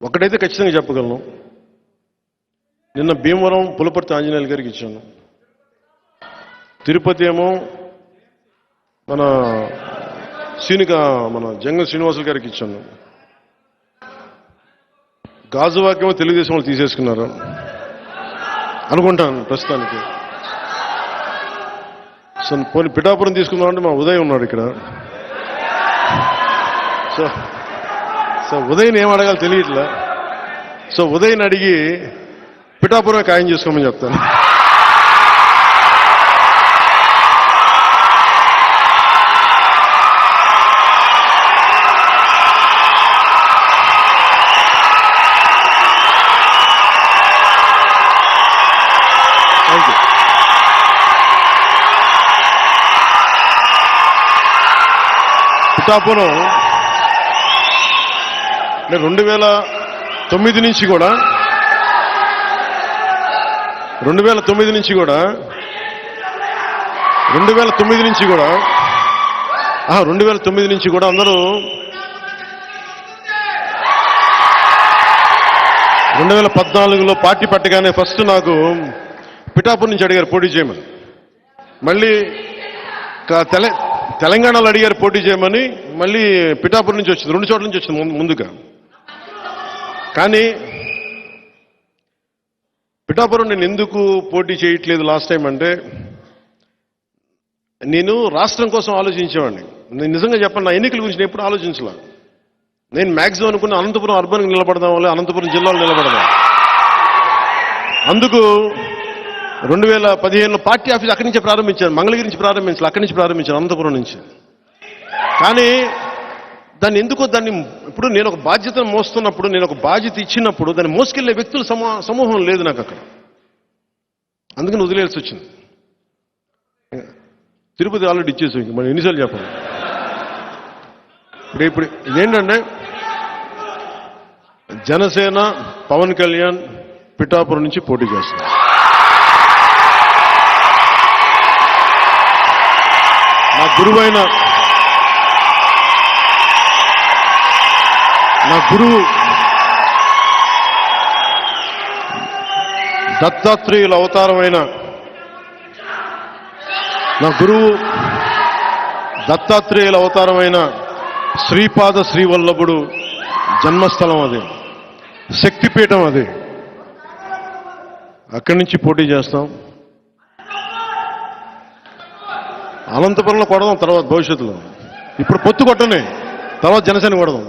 ఒకటైతే ఖచ్చితంగా చెప్పగలను, నిన్న భీమవరం పులపర్తి ఆంజనేయులు గారికి ఇచ్చాను. తిరుపతి ఏమో మన జంగం శ్రీనివాసులు గారికి ఇచ్చాను. గాజువాకేమో తెలుగుదేశం వాళ్ళు తీసేసుకున్నారు అనుకుంటాను ప్రస్తుతానికి. సో పోనీ పిఠాపురం తీసుకుందామంటే మా ఉదయ్ ఉన్నాడు ఇక్కడ. సో ఉదయ్ని ఏం అడగాలో తెలియట్లే. సో ఉదయ్ని అడిగి పిఠాపురం ఖాయం చేసుకోమని చెప్తాను. పిఠాపురం 2009 నుంచి కూడా 2009 నుంచి కూడా 2009 నుంచి కూడా అందరూ 2014లో పార్టీ పట్టగానే ఫస్ట్ నాకు పిఠాపురం నుంచి అడిగారు పోటీ చేయమని. మళ్ళీ తెలంగాణలో అడిగారు పోటీ చేయమని. మళ్ళీ పిఠాపురం నుంచి వచ్చింది, 2 చోట్ల నుంచి వచ్చింది ముందుగా. కానీ పిఠాపురం నేను ఎందుకు పోటీ చేయట్లేదు లాస్ట్ టైం అంటే, నేను రాష్ట్రం కోసం ఆలోచించేవాడిని. నేను నిజంగా చెప్పండి, నా ఎన్నికల గురించి నేను ఎప్పుడు ఆలోచించలే. నేను మ్యాక్సిమం అనుకున్న అనంతపురం అర్బన్కి నిలబడదాం, అనంతపురం జిల్లాలో నిలబడదాం. అందుకు 2015లో పార్టీ ఆఫీస్ అక్కడి నుంచే ప్రారంభించాను, మంగళగిరి నుంచి ప్రారంభించాలి, అక్కడి నుంచి ప్రారంభించాను, అనంతపురం నుంచి. కానీ దాన్ని ఇప్పుడు నేను ఒక బాధ్యతను మోస్తున్నప్పుడు, నేను ఒక బాధ్యత ఇచ్చినప్పుడు దాన్ని మోసుకెళ్లే వ్యక్తుల సమూహం లేదు నాకు అక్కడ. అందుకని వదిలేయాల్సి వచ్చింది. తిరుపతి ఆల్రెడీ ఇచ్చేసి మనం ఎన్నిసార్లు చెప్పాలి. ఇప్పుడు ఇదేంటంటే జనసేన పవన్ కళ్యాణ్ పిఠాపురం నుంచి పోటీ చేస్తున్నారు. నా గురువు దత్తాత్రేయుల అవతారమైన శ్రీపాద శ్రీవల్లభుడు జన్మస్థలం అది, శక్తిపీఠం అది. అక్కడి నుంచి పోటీ చేస్తాం. అనంతపురంలో కొడదాం తర్వాత భవిష్యత్తులో. ఇప్పుడు పొత్తు కొట్టనే, తర్వాత జనసేన కొడదాం.